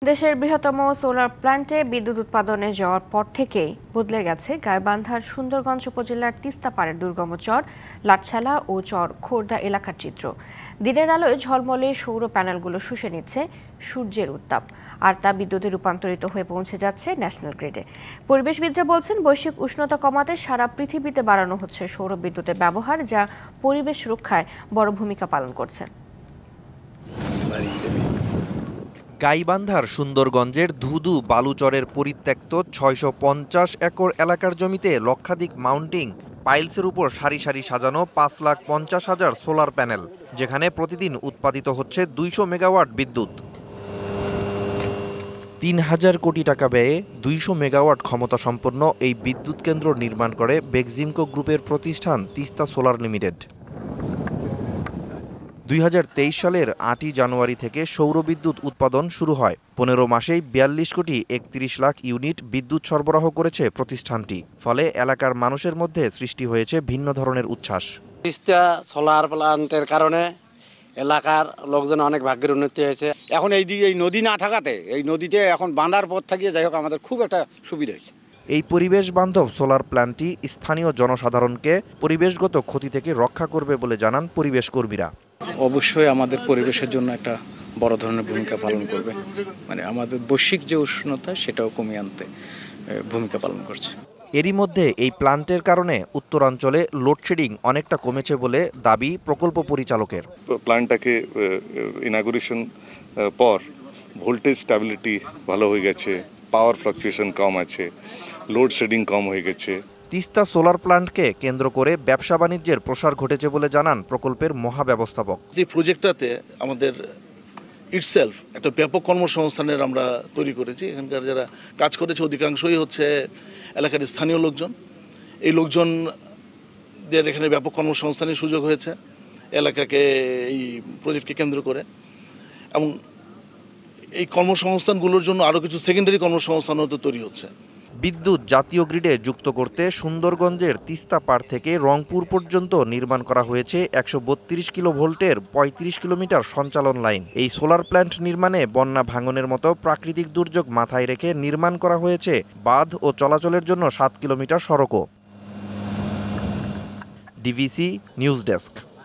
দেশের বৃহত্তম সোলার প্ল্যান্টে বিদ্যুৎ উৎপাদনে যাওয়ার পর থেকেই বদলে গেছে গাইবান্ধার সুন্দরগঞ্জ উপজেলার তিস্তাপাড়ের দুর্গম চর লাটছালা ও চর খোর্দা এলাকার চিত্র। দিনের আলোয় ঝলমলে সৌর প্যানেলগুলো শুষে নিচ্ছে সূর্যের উত্তাপ, আর তা বিদ্যুতে রূপান্তরিত হয়ে পৌঁছে যাচ্ছে ন্যাশনাল গ্রিডে। পরিবেশবিদরা বলছেন, বৈশ্বিক উষ্ণতা কমাতে সারা পৃথিবীতে বাড়ানো হচ্ছে সৌর বিদ্যুতের ব্যবহার, যা পরিবেশ রক্ষায় বড় ভূমিকা পালন করছে। গাইবান্ধার সুন্দরগঞ্জের ধুধু বালুচরের পরিত্যক্ত ৬৫০ একর এলাকার জমিতে লক্ষাধিক মাউন্টিং পাইলসের উপর সারি সারি সাজানো ৫,৫০,০০০ সোলার প্যানেল, যেখানে প্রতিদিন উৎপাদিত হচ্ছে ২০০ মেগাওয়াট বিদ্যুৎ। ৩,০০০ কোটি টাকা ব্যয়ে ২০০ মেগাওয়াট ক্ষমতা সম্পন্ন এই বিদ্যুৎ কেন্দ্র নির্মাণ করে বেক্সিমকো গ্রুপের প্রতিষ্ঠান তিস্তা সোলার লিমিটেড। ২০২৩ সালের ৮ই জানুয়ারি থেকে সৌরবিদ্যুৎ উৎপাদন শুরু হয়। ১৫ মাসেই ৪২ কোটি ৩১ লাখ ইউনিট বিদ্যুৎ সরবরাহ করেছে প্রতিষ্ঠানটি। ফলে এলাকার মানুষের মধ্যে সৃষ্টি হয়েছে ভিন্ন ধরনের উচ্ছ্বাস। তিস্তা সোলার প্ল্যান্টের কারণে এলাকার লোকজন অনেক ভাগ্যের উন্নতি হয়েছে। এখন এই নদী না থাকাতে, এই নদীতে এখন বাঁধার পথ থাকিয়ে যাই হোক আমাদের খুব একটা সুবিধা হয়েছে। এই পরিবেশ বান্ধব সোলার প্ল্যান্টটি স্থানীয় জনসাধারণকে পরিবেশগত ক্ষতি থেকে রক্ষা করবে বলে জানান পরিবেশ কর্মীরা। অবশ্যই আমাদের পরিবেশের জন্য একটা বড় ধরনের ভূমিকা পালন করবে, মানে আমাদের বৈশ্বিক যে উষ্ণতা সেটাও কমিয়ে আনতে ভূমিকা পালন করছে। এরই মধ্যে এই প্ল্যান্টের কারণে উত্তরাঞ্চলে লোডশেডিং অনেকটা কমেছে বলে দাবি প্রকল্প পরিচালকের। প্ল্যান্টটাকে ইনাগুরেশন পর ভোল্টেজ স্ট্যাবিলিটি ভালো হয়ে গেছে, পাওয়ার ফ্লাকচুয়েশন কম আছে, লোডশেডিং কম হয়ে গেছে। তিস্তা সোলার প্ল্যান্টকে কেন্দ্র করে ব্যবসা বাণিজ্যের প্রসার ঘটেছে বলে জানান প্রকল্পের মহাব্যবস্থাপক। যে প্রজেক্টটাতে আমাদের ইটসেলফ একটা ব্যাপক কর্মসংস্থানের আমরা তৈরি করেছি। এখানকার যারা কাজ করেছে অধিকাংশই হচ্ছে এলাকার স্থানীয় লোকজন। এই লোকজনদের এখানে ব্যাপক কর্মসংস্থানের সুযোগ হয়েছে এলাকাকে এই প্রজেক্টকে কেন্দ্র করে, এবং এই কর্মসংস্থানগুলোর জন্য আরও কিছু সেকেন্ডারি কর্মসংস্থান হতে তৈরি হচ্ছে। বিদ্যুৎ জাতীয় গ্রিডে যুক্ত করতে সুন্দরগঞ্জের তিস্তাপাড় থেকে রংপুর পর্যন্ত নির্মাণ করা হয়েছে ১৩২ কিলো ভোল্টের ৩৫ কিলোমিটার সঞ্চালন লাইন। এই সোলার প্ল্যান্ট নির্মাণে বন্যা ভাঙনের মতো প্রাকৃতিক দুর্যোগ মাথায় রেখে নির্মাণ করা হয়েছে বাঁধ ও চলাচলের জন্য ৭ কিলোমিটার সড়কও। DVC news desk.